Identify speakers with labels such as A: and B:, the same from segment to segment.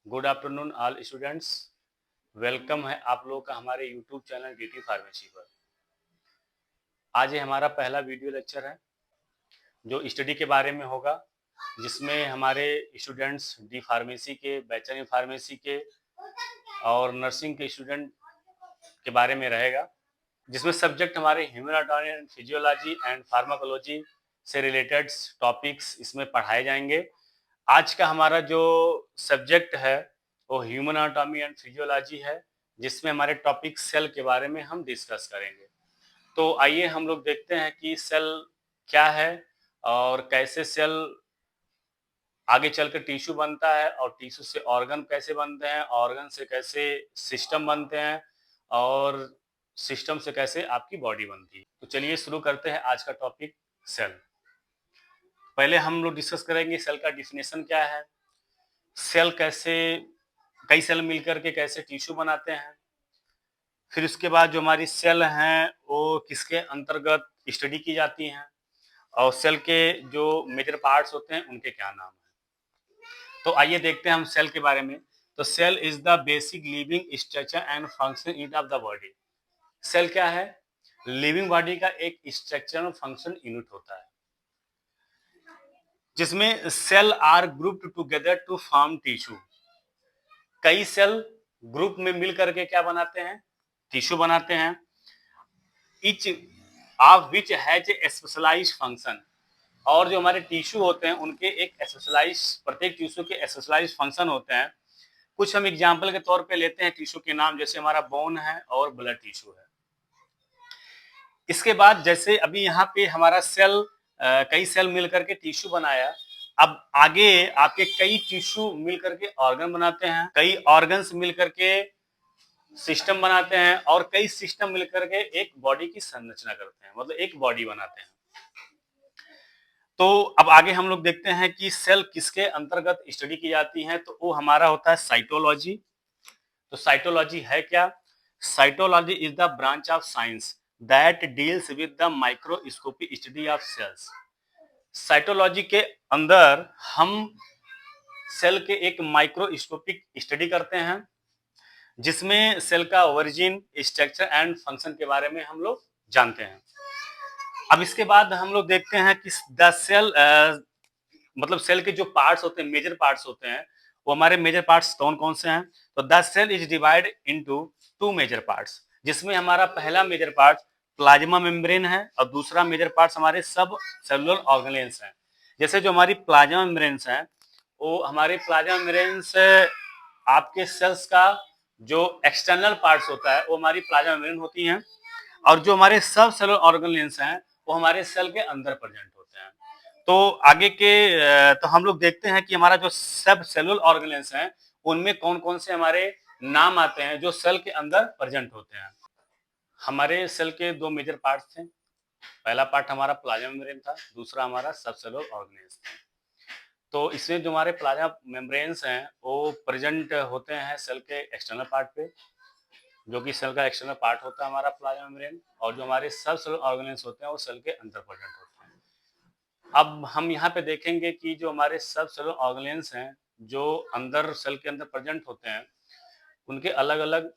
A: Good afternoon all students. Welcome है आप लोगों का हमारे यूट्यूब चैनल डीटी फार्मेसी पर। आज ये हमारा पहला वीडियो लेक्चर है जो स्टडी के बारे में होगा, जिसमें हमारे स्टूडेंट्स डी फार्मेसी के, बैचलर इन फार्मेसी के और नर्सिंग के स्टूडेंट के बारे में रहेगा, जिसमें सब्जेक्ट हमारे human anatomy and physiology and pharmacology से रिलेटेड टॉपिक्स इसमें पढ़ाए जाएंगे। आज का हमारा जो सब्जेक्ट है वो ह्यूमन एनाटॉमी एंड फिजियोलॉजी है, जिसमें हमारे टॉपिक सेल के बारे में हम डिस्कस करेंगे। तो आइए हम लोग देखते हैं कि सेल क्या है और कैसे सेल आगे चलकर टिश्यू बनता है और टिश्यू से ऑर्गन कैसे बनते हैं, ऑर्गन से कैसे सिस्टम बनते हैं और सिस्टम से कैसे आपकी बॉडी बनती है। तो चलिए शुरू करते हैं आज का टॉपिक सेल। पहले हम लोग डिस्कस करेंगे सेल का डिफिनेशन क्या है, सेल कैसे, कई सेल मिलकर के कैसे टिश्यू बनाते हैं, फिर उसके बाद जो हमारी सेल हैं वो किसके अंतर्गत स्टडी की जाती हैं और सेल के जो मेजर पार्ट्स होते हैं उनके क्या नाम हैं। तो आइए देखते हैं हम सेल के बारे में। तो cell is the basic living structure and function unit of the body. Cell क्या है? लिविंग बॉडी का एक स्ट्रक्चर और फंक्शन यूनिट होता है, जिसमें cell are grouped together to form tissue. कई सेल ग्रुप में मिल करके क्या बनाते हैं? टिश्यू बनाते हैं। Each of which has a specialised function. और जो हमारे टिश्यू होते हैं उनके एक स्पेशलाइज, प्रत्येक टिश्यू के स्पेशलाइज्ड फंक्शन होते हैं। कुछ हम एग्जांपल के तौर पे लेते हैं टिश्यू के नाम, जैसे हमारा बोन है और ब्लड टिश्यू है। इसके बाद जैसे अभी यहाँ पे हमारा सेल, कई सेल मिलकर के टिश्यू बनाया, अब आगे आपके कई टिश्यू मिलकर के ऑर्गन बनाते हैं, कई ऑर्गन्स मिलकर के सिस्टम बनाते हैं और कई सिस्टम मिलकर के एक बॉडी की संरचना करते हैं, मतलब एक बॉडी बनाते हैं। तो अब आगे हम लोग देखते हैं कि सेल किसके अंतर्गत स्टडी की जाती है, तो वो हमारा होता है साइटोलॉजी। तो साइटोलॉजी है क्या? Cytology is the branch of science that deals with the microscopic study of cells. Cytology के अंदर हम सेल के एक माइक्रोस्कोपिक स्टडी करते हैं, जिसमें सेल का ओरिजिन, स्ट्रक्चर एंड फंक्शन के बारे में हम लोग जानते हैं। अब इसके बाद हम लोग देखते हैं कि द सेल, मतलब सेल के जो पार्ट्स होते हैं, मेजर पार्ट्स होते हैं, वो हमारे मेजर पार्ट्स कौन कौन से हैं। तो the cell is divide into two major parts, जिसमें हमारा पहला मेजर पार्ट प्लाज्मा मेम्ब्रेन है और दूसरा मेजर पार्ट्स हमारे सब सेलुलर ऑर्गेनेल्स हैं। जैसे जो हमारी प्लाज्मा मेम्ब्रेन्स हैं, वो हमारे प्लाज्मा मेम्ब्रेन्स आपके सेल्स का जो एक्सटर्नल पार्ट्स होता है वो हमारी प्लाज्मा मेम्ब्रेन होती हैं, और जो हमारे सब सेलुलर ऑर्गेनेल्स हैं वो हमारे सेल के अंदर प्रेजेंट होते हैं। तो आगे के तो हम लोग देखते हैं कि हमारा जो सब सेलुलर ऑर्गेनेल्स हैं उनमें कौन कौन से हमारे नाम आते हैं जो सेल के अंदर प्रेजेंट होते हैं। हमारे सेल के दो मेजर पार्ट्स थे। पहला पार्ट हमारा प्लाज्मा मेम्ब्रेन था, दूसरा हमारा सब सेलुलर ऑर्गेनेल्स था। तो इसमें जो हमारे प्लाज्मा मेम्ब्रेन्स हैं वो प्रेजेंट होते हैं सेल के एक्सटर्नल पार्ट पे, जो कि सेल का एक्सटर्नल पार्ट होता है हमारा प्लाज्मा मेम्ब्रेन, और जो हमारे सब सेलुलर ऑर्गेनेल्स होते हैं वो सेल के अंदर प्रेजेंट होते हैं। अब हम यहाँ पे देखेंगे कि जो हमारे सब सेलुलर ऑर्गेनेल्स हैं जो अंदर सेल के अंदर प्रेजेंट होते हैं, उनके अलग अलग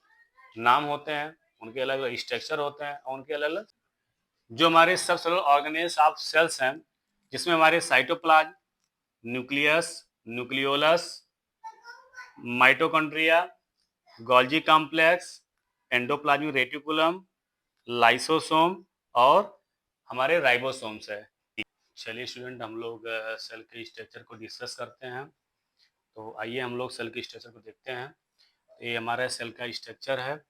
A: नाम होते हैं, उनके अलग अलग स्ट्रक्चर होते हैं और उनके अलग अलग जो हमारे सब सेलुलर ऑर्गेनेल्स ऑफ सेल्स हैं, जिसमें हमारे cytoplasm, nucleus, nucleolus, mitochondria, Golgi complex, endoplasmic reticulum, lysosome और हमारे राइबोसोम्स है। चलिए स्टूडेंट, हम लोग सेल के स्ट्रक्चर को डिस्कस करते हैं। तो आइए हम लोग सेल के स्ट्रक्चर को देखते हैं। ये हमारा सेल का स्ट्रक्चर है,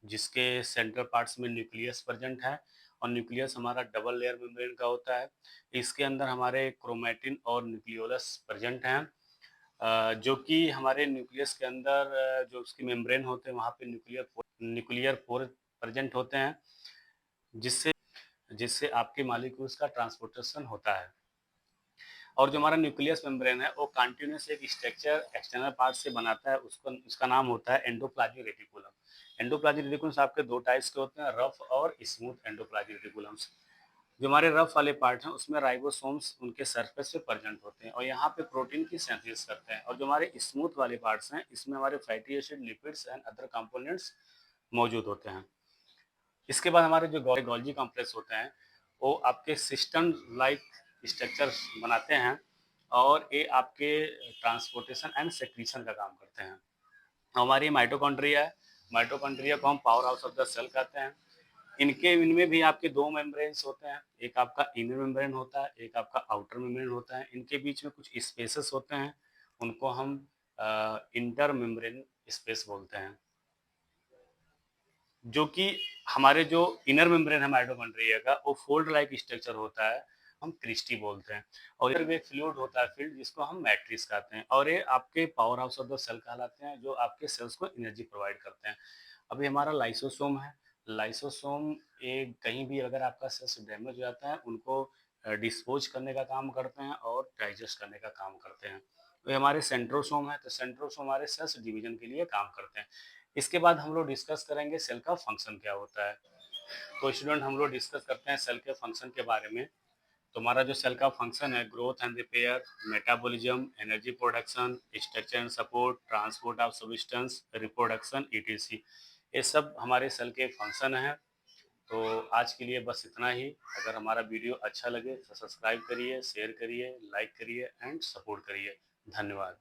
A: जिसके सेंट्रल पार्ट्स में न्यूक्लियस प्रेजेंट है, और न्यूक्लियस हमारा डबल लेयर मेम्ब्रेन का होता है। इसके अंदर हमारे क्रोमैटिन और न्यूक्लियोलस प्रेजेंट हैं, जो कि हमारे न्यूक्लियस के अंदर जो उसकी मेम्ब्रेन होते हैं वहाँ पे न्यूक्लियर पोर प्रेजेंट होते हैं, जिससे जिससे आपके मॉलिक्यूल्स का ट्रांसपोर्टेशन होता है। और जो हमारा न्यूक्लियस मेम्ब्रेन है वो कंटिन्यूस एक स्ट्रक्चर एक्सटर्नल पार्ट से बनाता है, उसका नाम होता है एंडोप्लाज्मिक रेटिकुलम। एंडोप्लाज्मिक रेटिकुलम्स आपके दो टाइप्स के होते हैं, रफ और स्मूथ एंडोप्लाज्मिक रेटिकुलम्स। जो हमारे रफ वाले पार्ट हैं उसमें राइबोसोम्स उनके सरफेस पे प्रेजेंट होते हैं और यहाँ पे प्रोटीन की सिंथेसिस करते हैं, और जो हमारे स्मूथ वाले पार्ट्स हैं इसमें हमारे fatty acid, lipids and other components मौजूद होते हैं। इसके बाद हमारे जो गोल्गी कॉम्प्लेक्स होते हैं वो आपके सिस्टम लाइक स्ट्रक्चर बनाते हैं और ये आपके ट्रांसपोर्टेशन एंड सेक्रीशन का काम करते हैं। हमारी माइटोकॉन्ड्रिया है, माइटोकॉन्ड्रिया को हम power house of the cell कहते हैं। इनमें भी आपके दो मेम्ब्रेन्स होते हैं, एक आपका इनर मेम्ब्रेन होता है, एक आपका आउटर मेम्ब्रेन होता है। इनके बीच में कुछ स्पेसेस होते हैं, उनको हम इंटर मेम्ब्रेन स्पेस बोलते हैं। जो कि हमारे जो इनर मेम्ब्रेन है माइटोकॉन्ड्रिया का वो फोल्ड लाइक स्ट्रक्चर होता है, हम क्रिस्टी बोलते हैं, और इधर एक फ्लूइड होता है फील्ड जिसको हम मैट्रिक्स कहते हैं, और ये आपके power house of the cell कहलाते हैं जो आपके सेल्स को एनर्जी प्रोवाइड करते हैं। अभी हमारा लाइसोसोम है, लाइसोसोम ये कहीं भी अगर आपका सेल्स डैमेज हो जाता है उनको डिस्पोज करने का काम करते हैं और डाइजेस्ट करने का काम करते हैं। तो हमारे सेंट्रोसोम है, तो सेंट्रोसोम हमारे सेल्स डिवीजन के लिए काम करते हैं। इसके बाद हम लोग डिस्कस करेंगे सेल का फंक्शन क्या होता है। तो स्टूडेंट हम लोग डिस्कस करते हैं सेल के फंक्शन के बारे में। तो हमारा जो सेल का फंक्शन है, growth and repair, metabolism, energy production, structure and support, transport of substance, reproduction, etc, ये सब हमारे सेल के फंक्शन हैं। तो आज के लिए बस इतना ही। अगर हमारा वीडियो अच्छा लगे तो सब्सक्राइब करिए, शेयर करिए, लाइक करिए एंड सपोर्ट करिए। धन्यवाद।